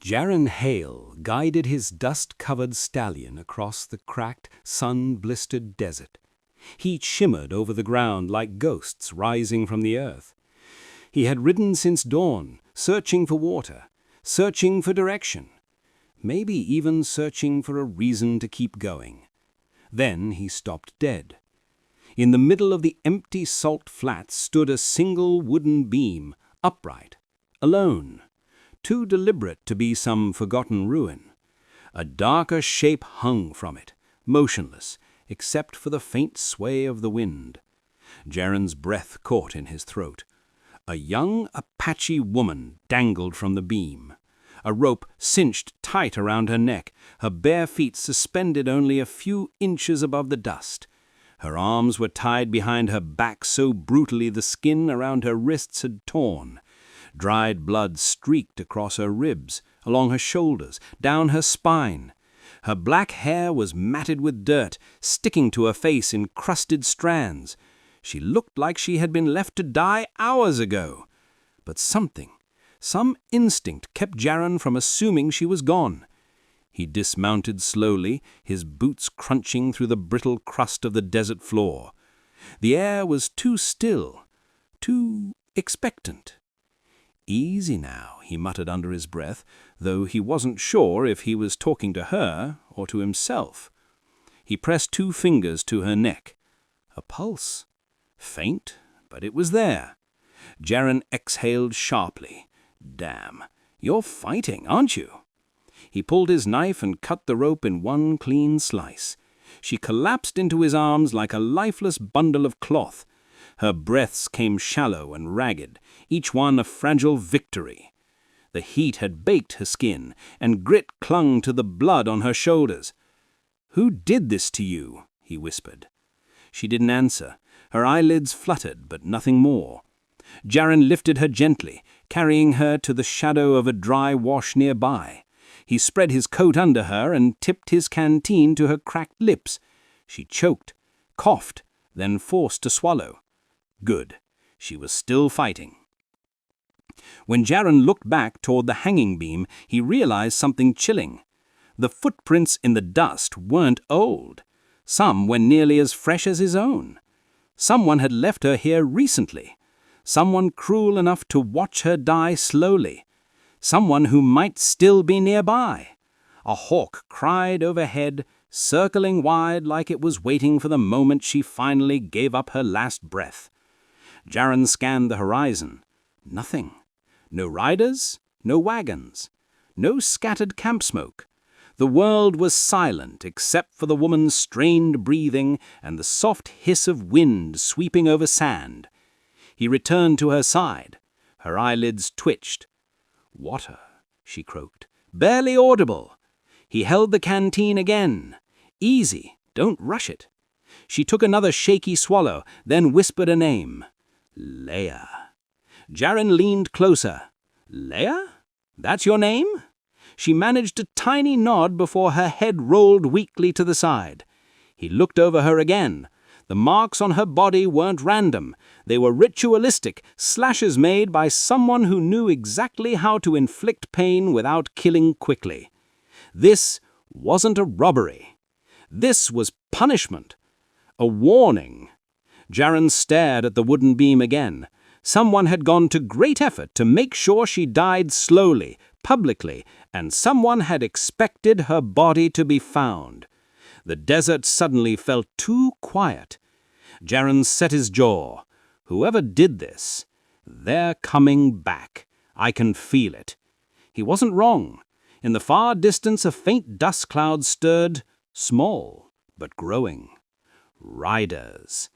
Jaron Hale guided his dust-covered stallion across the cracked, sun-blistered desert. He shimmered over the ground like ghosts rising from the earth. He had ridden since dawn, searching for water, searching for direction, maybe even searching for a reason to keep going. Then he stopped dead. In the middle of the empty salt flats stood a single wooden beam, upright, alone, too deliberate to be some forgotten ruin. A darker shape hung from it, motionless, except for the faint sway of the wind. Jaron's breath caught in his throat. A young Apache woman dangled from the beam. A rope cinched tight around her neck, her bare feet suspended only a few inches above the dust. Her arms were tied behind her back so brutally the skin around her wrists had torn. Dried blood streaked across her ribs, along her shoulders, down her spine. Her black hair was matted with dirt, sticking to her face in crusted strands. She looked like she had been left to die hours ago. But something, some instinct kept Jaron from assuming she was gone. He dismounted slowly, his boots crunching through the brittle crust of the desert floor. The air was too still, too expectant. "Easy now," he muttered under his breath, though he wasn't sure if he was talking to her or to himself. He pressed 2 fingers to her neck. A pulse. Faint, but it was there. Jaron exhaled sharply. "Damn, you're fighting, aren't you?" He pulled his knife and cut the rope in one clean slice. She collapsed into his arms like a lifeless bundle of cloth. Her breaths came shallow and ragged, each one a fragile victory. The heat had baked her skin, and grit clung to the blood on her shoulders. "Who did this to you?" he whispered. She didn't answer. Her eyelids fluttered, but nothing more. Jaron lifted her gently, carrying her to the shadow of a dry wash nearby. He spread his coat under her and tipped his canteen to her cracked lips. She choked, coughed, then forced to swallow. Good. She was still fighting. When Jaron looked back toward the hanging beam, he realized something chilling. The footprints in the dust weren't old. Some were nearly as fresh as his own. Someone had left her here recently. Someone cruel enough to watch her die slowly. Someone who might still be nearby. A hawk cried overhead, circling wide like it was waiting for the moment she finally gave up her last breath. Jaron scanned the horizon. Nothing. No riders, no wagons, no scattered camp smoke. The world was silent except for the woman's strained breathing and the soft hiss of wind sweeping over sand. He returned to her side. Her eyelids twitched. "Water," she croaked. "Barely audible." He held the canteen again. "Easy, don't rush it." She took another shaky swallow, then whispered a name. "Leia." Jaron leaned closer. "Leia? That's your name?" She managed a tiny nod before her head rolled weakly to the side. He looked over her again. The marks on her body weren't random. They were ritualistic, slashes made by someone who knew exactly how to inflict pain without killing quickly. This wasn't a robbery. This was punishment. A warning. Jaron stared at the wooden beam again. Someone had gone to great effort to make sure she died slowly, publicly, and someone had expected her body to be found. The desert suddenly felt too quiet. Jaron set his jaw. Whoever did this, they're coming back. I can feel it. He wasn't wrong. In the far distance, a faint dust cloud stirred, small, but growing. Riders.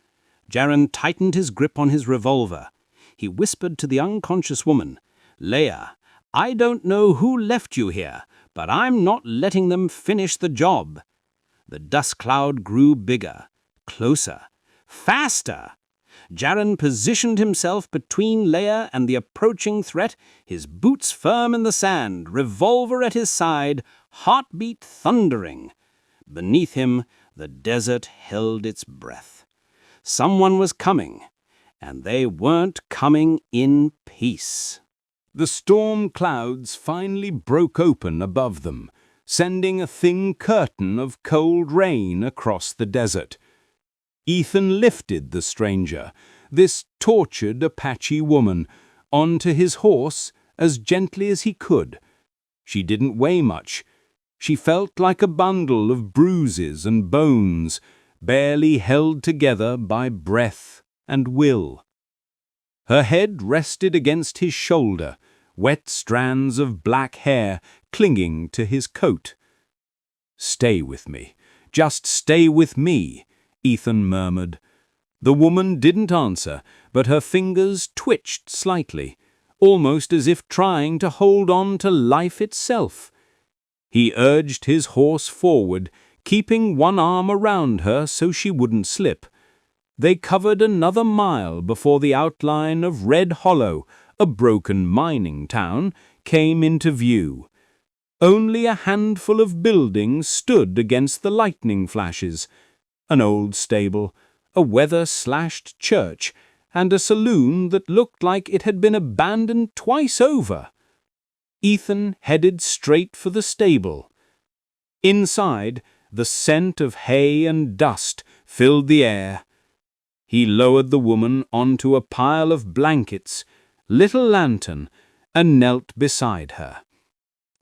Jaron tightened his grip on his revolver. He whispered to the unconscious woman, "Leia, I don't know who left you here, but I'm not letting them finish the job." The dust cloud grew bigger, closer, faster. Jaron positioned himself between Leia and the approaching threat, his boots firm in the sand, revolver at his side, heartbeat thundering. Beneath him, the desert held its breath. Someone was coming, and they weren't coming in peace. The storm clouds finally broke open above them, sending a thin curtain of cold rain across the desert. Ethan lifted the stranger, this tortured Apache woman, onto his horse as gently as he could. She didn't weigh much. She felt like a bundle of bruises and bones, barely held together by breath and will. Her head rested against his shoulder, wet strands of black hair clinging to his coat. "Stay with me. Just stay with me," Ethan murmured. The woman didn't answer, but her fingers twitched slightly, almost as if trying to hold on to life itself. He urged his horse forward, keeping one arm around her so she wouldn't slip. They covered another mile before the outline of Red Hollow, a broken mining town, came into view. Only a handful of buildings stood against the lightning flashes. An old stable, a weather-slashed church, and a saloon that looked like it had been abandoned twice over. Ethan headed straight for the stable. Inside, the scent of hay and dust filled the air. He lowered the woman onto a pile of blankets, lit a lantern, and knelt beside her.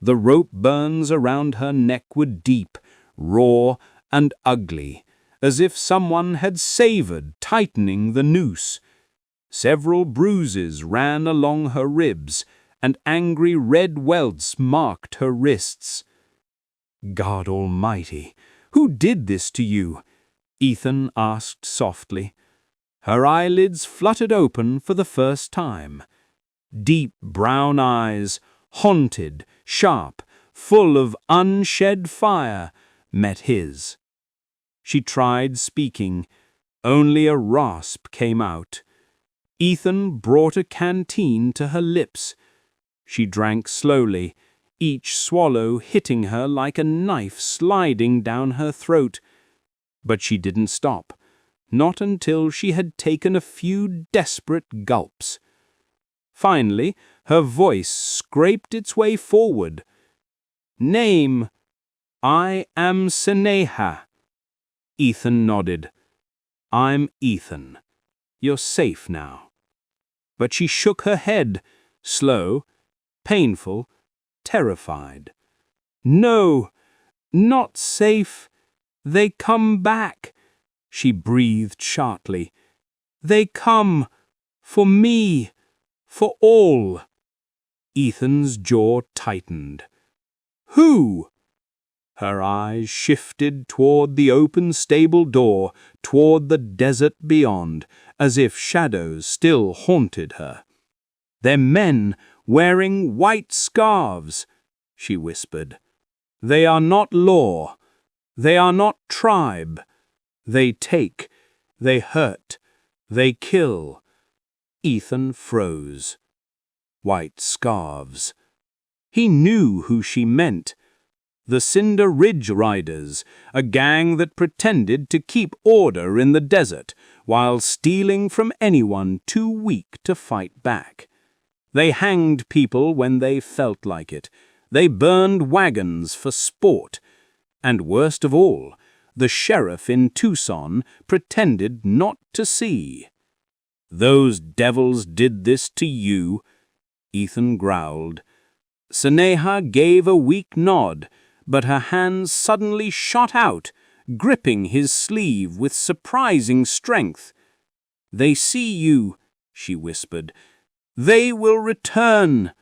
The rope burns around her neck were deep, raw, and ugly, as if someone had savored tightening the noose. Several bruises ran along her ribs, and angry red welts marked her wrists. "God Almighty, who did this to you?" Ethan asked softly. Her eyelids fluttered open for the first time. Deep brown eyes, haunted, sharp, full of unshed fire, met his. She tried speaking. Only a rasp came out. Ethan brought a canteen to her lips. She drank slowly, each swallow hitting her like a knife sliding down her throat. But she didn't stop, not until she had taken a few desperate gulps. Finally, her voice scraped its way forward. "Name, I am Sneha." Ethan nodded. "I'm Ethan. You're safe now." But she shook her head, slow, painful, terrified. "No, not safe. They come back," she breathed sharply. "They come, for me, for all." Ethan's jaw tightened. "Who?" Her eyes shifted toward the open stable door, toward the desert beyond, as if shadows still haunted her. "They're men wearing white scarves," she whispered. "They are not law. They are not tribe. They take, they hurt, they kill." Ethan froze. White scarves. He knew who she meant. The Cinder Ridge Riders, a gang that pretended to keep order in the desert while stealing from anyone too weak to fight back. They hanged people when they felt like it. They burned wagons for sport. And worst of all, the sheriff in Tucson pretended not to see. "Those devils did this to you," Ethan growled. Sneha gave a weak nod, but her hands suddenly shot out, gripping his sleeve with surprising strength. "They see you," she whispered. "They will return."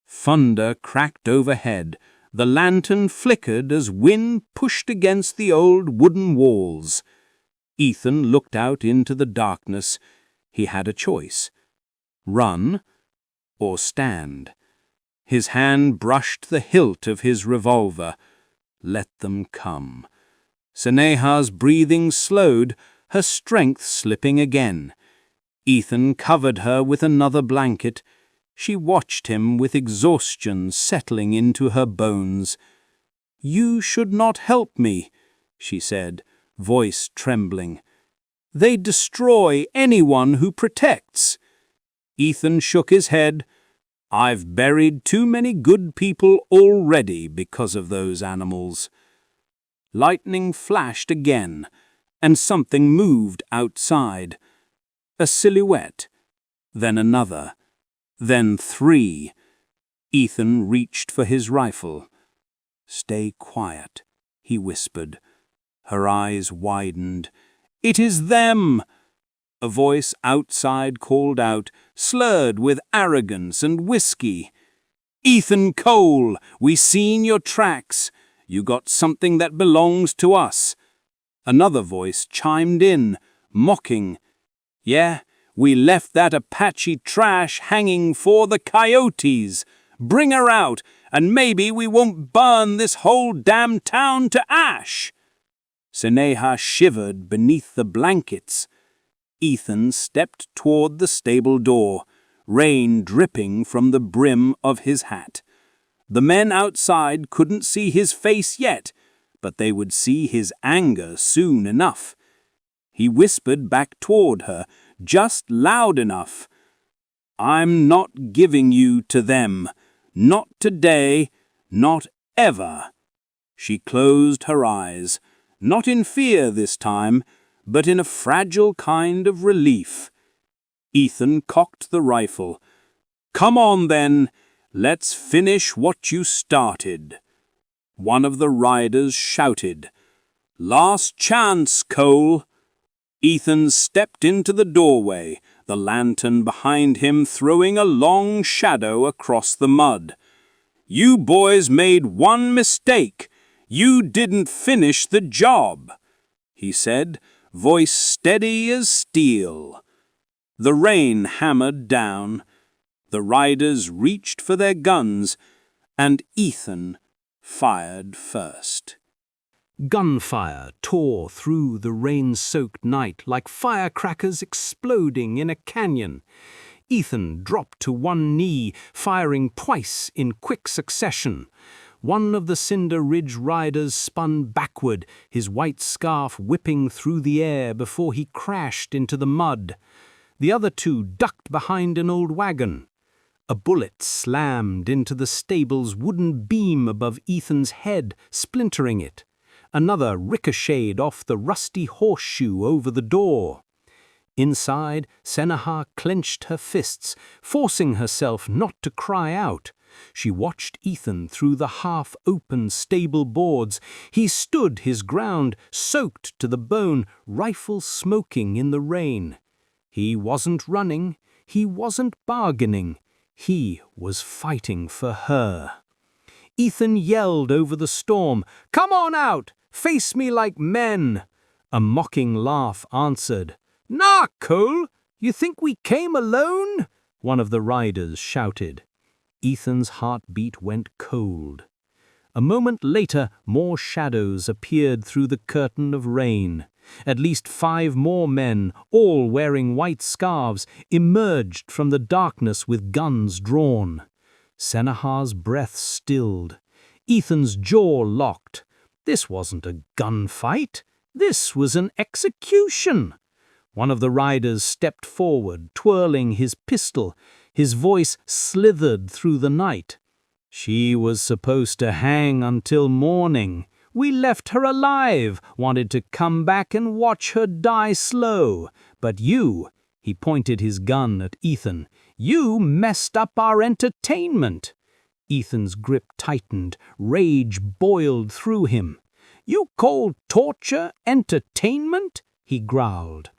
Thunder cracked overhead. The lantern flickered as wind pushed against the old wooden walls. Ethan looked out into the darkness. He had a choice: run or stand. His hand brushed the hilt of his revolver. Let them come. Sneha's breathing slowed, her strength slipping again. Ethan covered her with another blanket. She watched him with exhaustion settling into her bones. "You should not help me," she said, voice trembling. "They destroy anyone who protects." Ethan shook his head. I've buried too many good people already because of those animals." Lightning flashed again, and something moved outside. A silhouette, then another, then 3. Ethan reached for his rifle. "Stay quiet," he whispered. Her eyes widened. "It is them!" A voice outside called out, slurred with arrogance and whiskey. "Ethan Cole, we seen your tracks. You got something that belongs to us." Another voice chimed in, mocking. "Yeah, we left that Apache trash hanging for the coyotes. Bring her out, and maybe we won't burn this whole damn town to ash." Seneha shivered beneath the blankets. Ethan stepped toward the stable door, rain dripping from the brim of his hat. The men outside couldn't see his face yet, but they would see his anger soon enough. He whispered back toward her, just loud enough. "I'm not giving you to them. Not today, not ever." She closed her eyes, not in fear this time, but in a fragile kind of relief. Ethan cocked the rifle. "Come on then, let's finish what you started." One of the riders shouted, "Last chance, Cole." Ethan stepped into the doorway, the lantern behind him throwing a long shadow across the mud. "You boys made one mistake. You didn't finish the job," he said, voice steady as steel. The rain hammered down. The riders reached for their guns, and Ethan fired first. Gunfire tore through the rain-soaked night like firecrackers exploding in a canyon. Ethan dropped to one knee, firing twice in quick succession. One of the Cinder Ridge riders spun backward, his white scarf whipping through the air before he crashed into the mud. The other 2 ducked behind an old wagon. A bullet slammed into the stable's wooden beam above Ethan's head, splintering it. Another ricocheted off the rusty horseshoe over the door. Inside, Seneha clenched her fists, forcing herself not to cry out. She watched Ethan through the half-open stable boards. He stood his ground, soaked to the bone, rifle smoking in the rain. He wasn't running. He wasn't bargaining. He was fighting for her. Ethan yelled over the storm, "Come on out! Face me like men!" A mocking laugh answered. "Nah, Cole! You think we came alone?" one of the riders shouted. Ethan's heartbeat went cold. A moment later, more shadows appeared through the curtain of rain. At least 5 more men, all wearing white scarves, emerged from the darkness with guns drawn. Seneha's breath stilled. Ethan's jaw locked. This wasn't a gunfight. This was an execution. One of the riders stepped forward, twirling his pistol. His voice slithered through the night. "She was supposed to hang until morning. We left her alive, wanted to come back and watch her die slow. But you," he pointed his gun at Ethan, "you messed up our entertainment." Ethan's grip tightened, rage boiled through him. "You call torture entertainment?" he growled.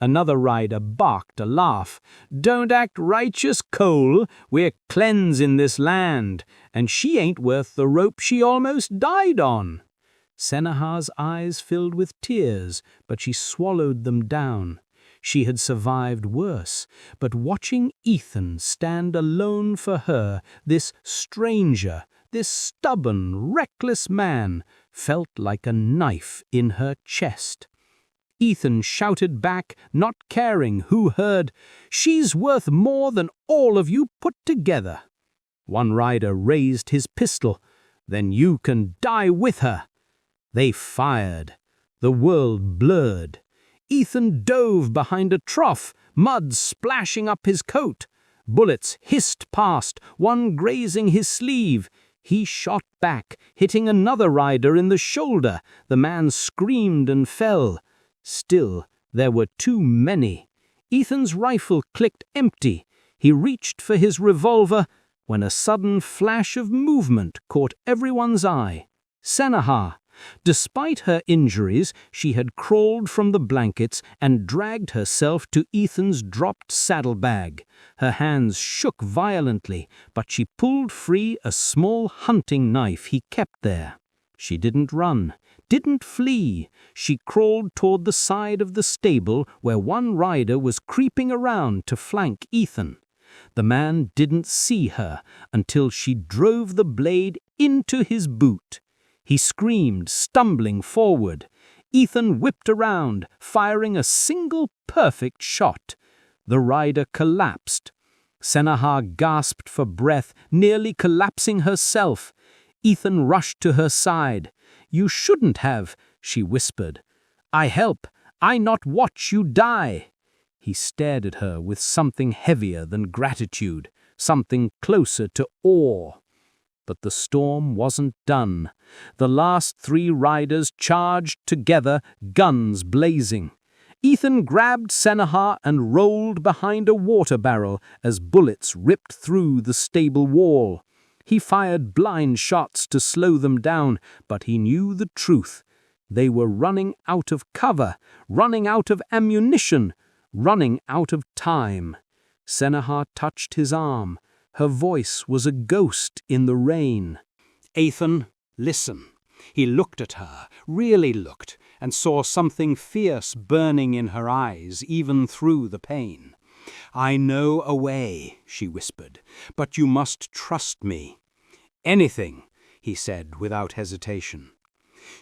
Another rider barked a laugh. "Don't act righteous, Cole. We're cleansing this land, and she ain't worth the rope she almost died on." Seneha's eyes filled with tears, but she swallowed them down. She had survived worse, but watching Ethan stand alone for her, this stranger, this stubborn, reckless man, felt like a knife in her chest. Ethan shouted back, not caring who heard, "She's worth more than all of you put together." One rider raised his pistol. "Then you can die with her." They fired. The world blurred. Ethan dove behind a trough, mud splashing up his coat. Bullets hissed past, one grazing his sleeve. He shot back, hitting another rider in the shoulder. The man screamed and fell. Still, there were too many. Ethan's rifle clicked empty. He reached for his revolver when a sudden flash of movement caught everyone's eye. Sennaha. Despite her injuries, she had crawled from the blankets and dragged herself to Ethan's dropped saddlebag. Her hands shook violently, but she pulled free a small hunting knife he kept there. She didn't run, didn't flee. She crawled toward the side of the stable where one rider was creeping around to flank Ethan. The man didn't see her until she drove the blade into his boot. He screamed, stumbling forward. Ethan whipped around, firing a single perfect shot. The rider collapsed. Sennaha gasped for breath, nearly collapsing herself. Ethan rushed to her side. "You shouldn't have," she whispered. "I help. I not watch you die." He stared at her with something heavier than gratitude, something closer to awe. But the storm wasn't done. The last 3 riders charged together, guns blazing. Ethan grabbed Sennaha and rolled behind a water barrel as bullets ripped through the stable wall. He fired blind shots to slow them down, but he knew the truth. They were running out of cover, running out of ammunition, running out of time. Sennaha touched his arm. Her voice was a ghost in the rain. "Ethan, listen." He looked at her, really looked, and saw something fierce burning in her eyes, even through the pain. "I know a way," she whispered, "but you must trust me." "Anything," he said without hesitation.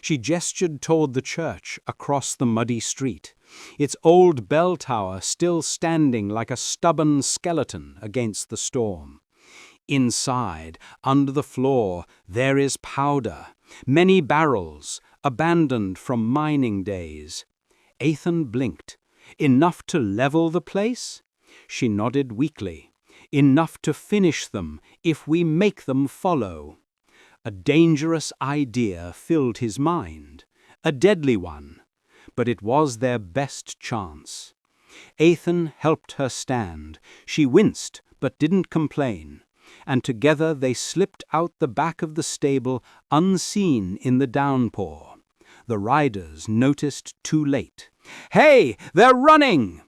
She gestured toward the church across the muddy street, its old bell tower still standing like a stubborn skeleton against the storm. "Inside, under the floor, there is powder, many barrels, abandoned from mining days." Ethan blinked. "Enough to level the place?" She nodded weakly. "Enough to finish them, if we make them follow." A dangerous idea filled his mind, a deadly one, but it was their best chance. Ethan helped her stand. She winced, but didn't complain, and together they slipped out the back of the stable, unseen in the downpour. The riders noticed too late. "Hey, they're running!"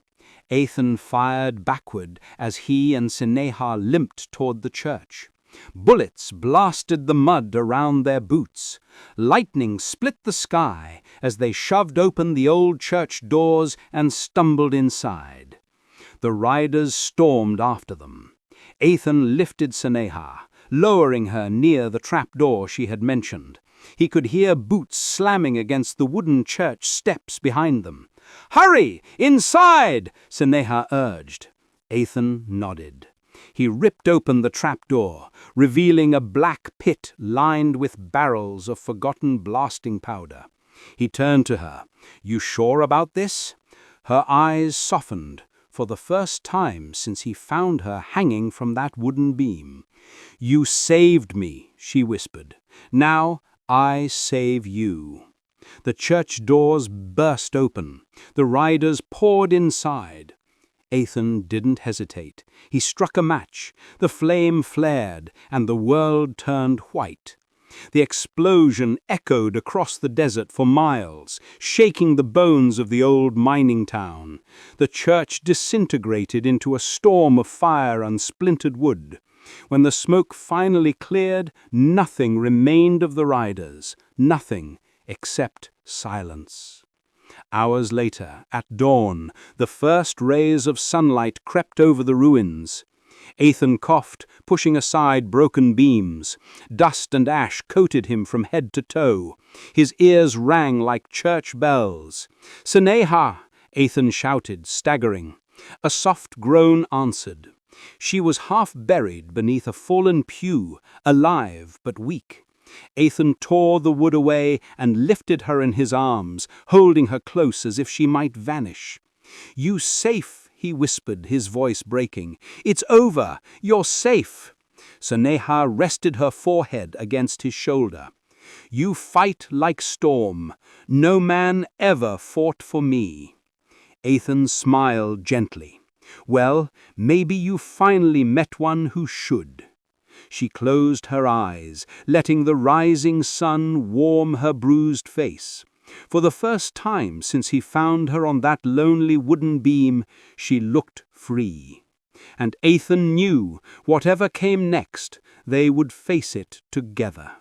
Ethan fired backward as he and Sennaha limped toward the church. Bullets blasted the mud around their boots. Lightning split the sky as they shoved open the old church doors and stumbled inside. The riders stormed after them. Ethan lifted Sennaha, lowering her near the trapdoor she had mentioned. He could hear boots slamming against the wooden church steps behind them. "Hurry! Inside!" Sennaha urged. Ethan nodded. He ripped open the trapdoor, revealing a black pit lined with barrels of forgotten blasting powder. He turned to her. "You sure about this?" Her eyes softened, for the first time since he found her hanging from that wooden beam. "You saved me," she whispered. "Now I save you." The church doors burst open. The riders poured inside. Ethan didn't hesitate. He struck a match. The flame flared, and the world turned white. The explosion echoed across the desert for miles, shaking the bones of the old mining town. The church disintegrated into a storm of fire and splintered wood. When the smoke finally cleared, nothing remained of the riders, nothing except silence. Hours later, at dawn, the first rays of sunlight crept over the ruins. Ethan coughed, pushing aside broken beams. Dust and ash coated him from head to toe. His ears rang like church bells. "Sennaha!" Ethan shouted, staggering. A soft groan answered. She was half buried beneath a fallen pew, alive but weak. Ethan tore the wood away and lifted her in his arms, holding her close as if she might vanish. "You safe," he whispered, his voice breaking. "It's over! You're safe!" Saneha rested her forehead against his shoulder. "You fight like storm. No man ever fought for me." Ethan smiled gently. "Well, maybe you finally met one who should." She closed her eyes, letting the rising sun warm her bruised face. For the first time since he found her on that lonely wooden beam, she looked free. And Ethan knew, whatever came next, they would face it together.